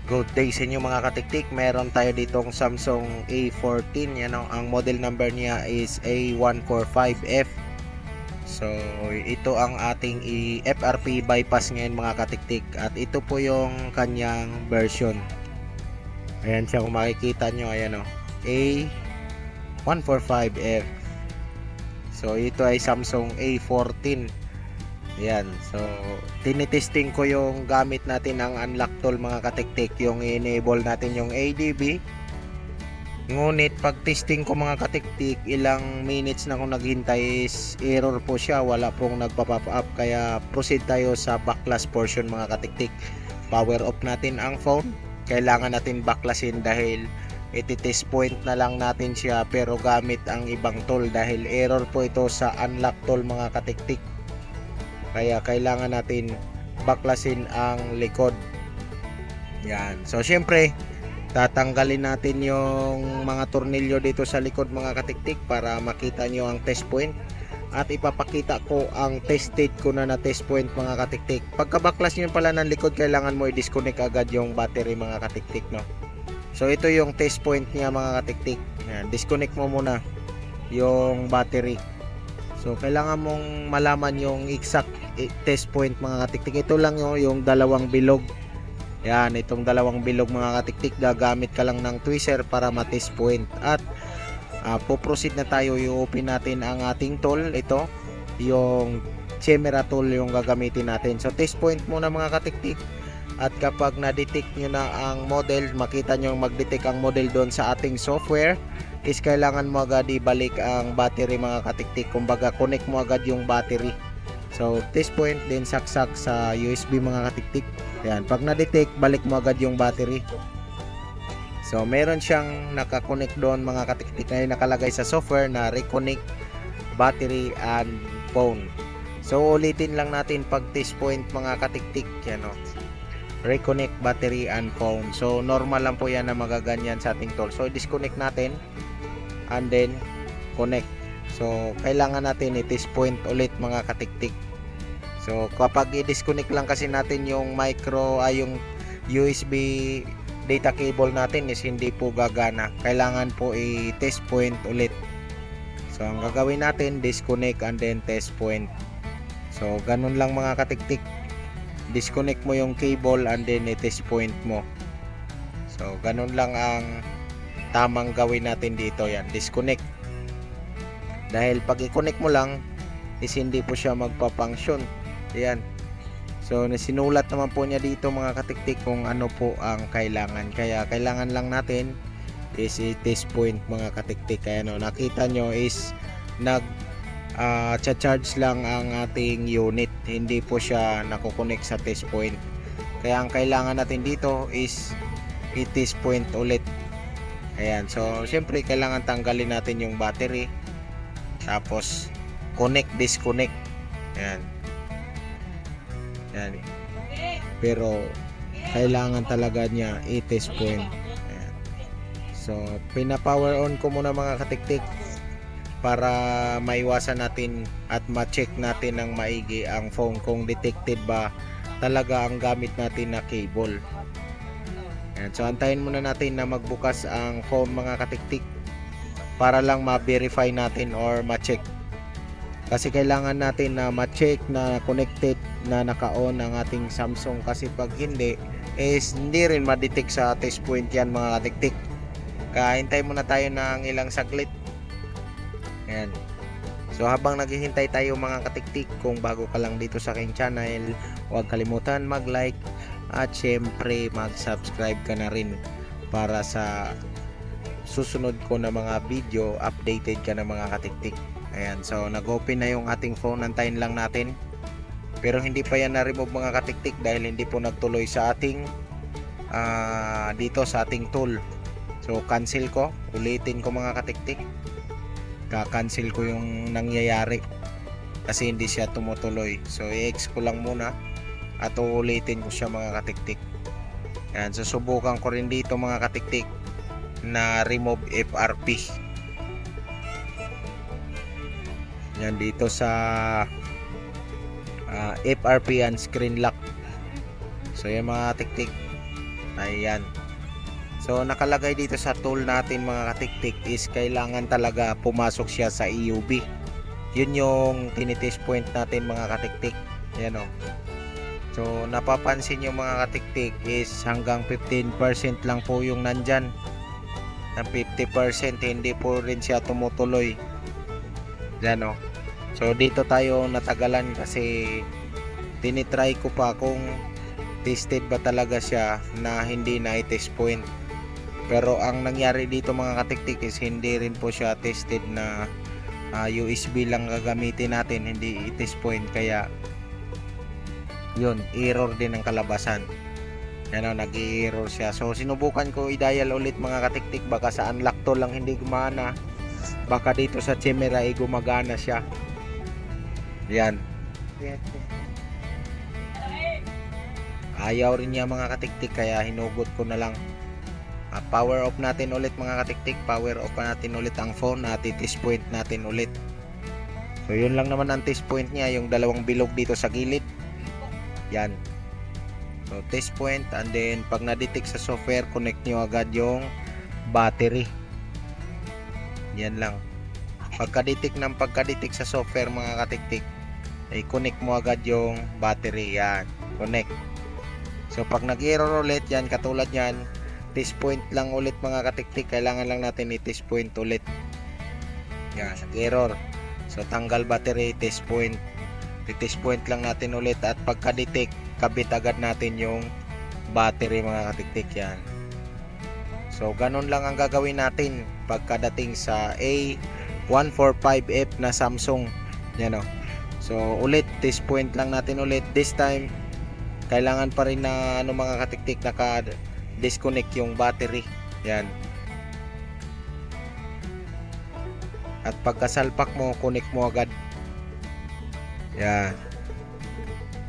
Good day sa inyo mga katiktik. Meron tayo ditong Samsung A14. Yan o, ang model number niya is A145F. So ito ang ating FRP bypass ngayon mga katiktik. At ito po yung kanyang version. Ayan siya, kung makikita nyo. Ayan o, A145F. So ito ay Samsung A14. Yan, so tinitesting ko yung gamit natin ang unlock tool mga katiktik, yung enable natin yung ADB. Ngunit pag testing ko mga katiktik, ilang minutes na akong naghintay is error po siya, wala pong nagpa-pop up, kaya proceed tayo sa backlash portion mga katiktik. Power off natin ang phone, kailangan natin backlasin dahil iti-test point na lang natin siya pero gamit ang ibang tool dahil error po ito sa unlock tool mga katiktik. Kaya kailangan natin baklasin ang likod. Yan. So syempre, tatanggalin natin yung mga tornilyo dito sa likod mga katiktik para makita nyo ang test point. At ipapakita ko ang test state ko na test point mga katiktik. Pagka baklas nyo pala ng likod, kailangan mo i-disconnect agad yung battery mga katiktik, no? So ito yung test point niya mga katiktik. Yan. Disconnect mo muna yung battery. So kailangan mong malaman yung exact test point mga katiktik. Ito lang yung dalawang bilog. Yan, itong dalawang bilog mga katiktik, gagamit ka lang ng tweezer para ma-test point. At po-proceed na tayo, i-open natin ang ating tool. Ito, yung camera tool yung gagamitin natin. So test point muna mga katiktik. At kapag na-detect nyo na ang model, makita nyo mag-detect ang model doon sa ating software, is kailangan mo agad ibalik ang battery mga katiktik. Kumbaga connect mo agad yung battery. So test point, then saksak sa USB mga katiktik. Yan, pag na-detect, balik mo agad yung battery. So meron siyang nakakonect doon mga katiktik na nakalagay sa software na reconnect battery and phone. So ulitin lang natin pag test point mga katiktik. Yan o, reconnect battery and phone. So normal lang po yan na magaganyan sa ating tool. So disconnect natin and then connect. So kailangan natin i-test point ulit mga katiktik. So kapag i-disconnect lang kasi natin yung yung USB data cable natin is hindi po gagana. Kailangan po i-test point ulit. So ang gagawin natin, disconnect and then test point. So ganun lang mga katiktik. Disconnect mo yung cable and then i-test point mo. So ganun lang ang tamang gawin natin dito. Yan, disconnect. Dahil pag i-connect mo lang is hindi po siya magpa-function. Yan. So nasinulat naman po niya dito mga katiktik kung ano po ang kailangan. Kaya kailangan lang natin is i-test point mga katiktik. Kaya no, nakita nyo is charge lang ang ating unit, hindi po siya nakukonek sa test point. Kaya ang kailangan natin dito is i-test point ulit. Ayan, so syempre kailangan tanggalin natin yung battery, tapos connect, disconnect. Ayan. Ayan. Pero kailangan talaga niya i-test point. Ayan. So pina-power on ko muna mga katiktik para maiwasan natin at ma-check natin ng maigi ang phone kung detected ba talaga ang gamit natin na cable. Ayan, so antayin muna natin na magbukas ang phone mga katiktik para lang ma-verify natin or ma-check. Kasi kailangan natin na ma-check na connected na naka-on ang ating Samsung, kasi pag hindi is hindi rin ma-detect sa test point yan mga katiktik. Kaya hintay muna tayo ng ilang saglit. Ayan. So habang naghihintay tayo mga katiktik, kung bago ka lang dito sa aking channel, huwag kalimutan mag-like at syempre mag-subscribe ka na rin para sa susunod ko na mga video, updated ka na mga katiktik. Ayan, so nag-open na yung ating phone, antayin lang natin. Pero hindi pa yan na-remove mga katiktik dahil hindi po nagtuloy sa ating dito sa ating tool. So cancel ko, ulitin ko mga katiktik. Ka-cancel ko yung nangyayari kasi hindi siya tumutuloy. So i-X ko lang muna at ulitin ko siya mga katiktik. Ayan, susubukan ko rin dito mga katiktik na remove FRP. Yan dito sa FRP and screen lock. So yan mga katiktik, Ayan. So nakalagay dito sa tool natin mga katiktik is kailangan talaga pumasok siya sa EUV. Yun yung tinitest point natin mga katiktik. Ayan o. So napapansin nyo mga katiktik is hanggang 15% lang po yung nandyan. Ng 50% hindi po rin siya tumutuloy. Ayan o. So dito tayo natagalan kasi tinitry ko pa kung tested ba talaga siya na hindi na i-test point. Pero ang nangyari dito mga katiktik is hindi rin po siya tested na USB lang gagamitin natin, hindi i-test point, kaya yun, error din ang kalabasan. Yan o, nag-error siya. So sinubukan ko i-dial ulit mga katiktik, baka sa unlock to lang hindi gumana, baka dito sa camera ay gumagana siya. Yan, ayaw rin niya mga katiktik, kaya hinugot ko na lang. Power off natin ulit mga katiktik, power off natin ulit ang phone, test point natin ulit. So yun lang naman ang test point niya, yung dalawang bilog dito sa gilid. Yan. So test point, and then pag na-detect sa software, connect nyo agad yung battery. Yan lang. Pagka-detect sa software mga katiktik, ay connect mo agad yung battery. Yan, connect. So pag nag-error ulit, yan katulad yan, test point lang ulit mga katiktik, kailangan lang natin i-test point ulit. Yan, nag-error. So tanggal battery, test point. I-test point lang natin ulit, at pagka-detect, kabit agad natin yung battery mga katiktik. Yan. So ganun lang ang gagawin natin pagkadating sa A145F na Samsung. Yan o. So ulit, test point lang natin ulit. This time kailangan pa rin na mga katiktik, naka-disconnect yung battery. Yan. At pagkasalpak mo, connect mo agad. Yan.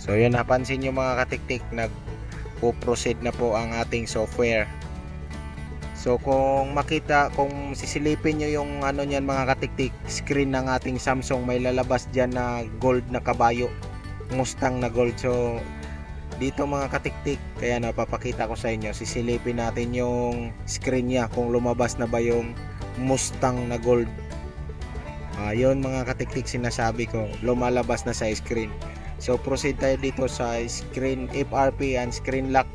So yun, napansin nyo mga katiktik, nag-proceed na po ang ating software. So kung sisilipin nyo yung niyan mga katiktik, screen ng ating Samsung, may lalabas dyan na gold na kabayo, Mustang na gold. So dito mga katiktik, kaya napapakita ko sa inyo, sisilipin natin yung screen niya kung lumabas na ba yung Mustang na gold. Yun mga katiktik, sinasabi ko, lumalabas na sa screen. So proceed tayo dito sa screen FRP and screen lock.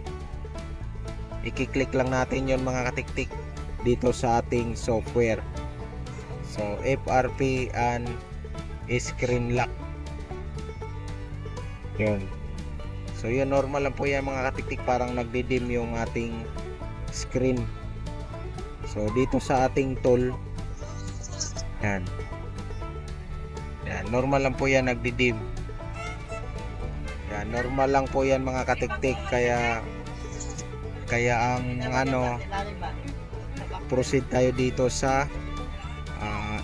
I-click lang natin yon mga katiktik dito sa ating software. So FRP and screen lock. Yun. So yun, normal lang po yan mga katiktik, parang nagdidim yung ating screen. So dito sa ating tool, yan. Yan, normal lang po yan, nagdidim. Yan, normal lang po yan mga katiktik, kaya ang proceed tayo dito sa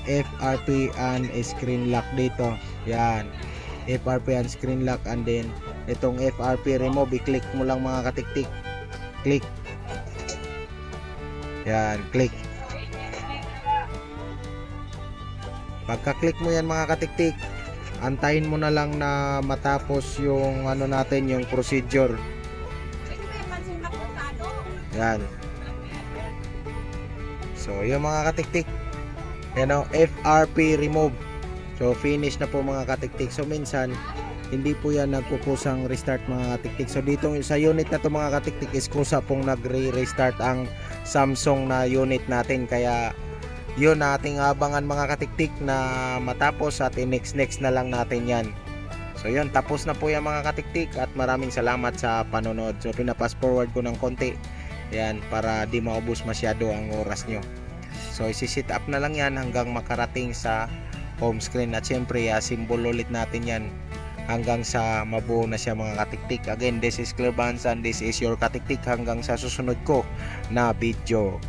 FRP and screen lock dito. Yan, FRP and screen lock, and then itong FRP remove, i-click mo lang mga katiktik. Click. Yan, click. Pagka-click mo yan mga katiktik, antayin mo na lang na matapos yung natin, yung procedure. Yan. So yung mga katiktik, yan o, FRP remove. So finish na po mga katiktik. So minsan hindi po yan nagkukusang restart mga katiktik. So dito sa unit na to mga katiktik is kusa pong nagre-restart ang Samsung na unit natin, kaya yun ating abangan mga katiktik na matapos, at next na lang natin yan. So yun, tapos na po yan mga katiktik, at maraming salamat sa panonood. So pinapass forward ko ng konti yan para di maubos masyado ang oras nyo. So isi-set up na lang yan hanggang makarating sa home screen, at syempre symbol ulit natin yan hanggang sa mabuo na siya mga katiktik. Again, this is Clear Bands and this is your katiktik, hanggang sa susunod ko na video.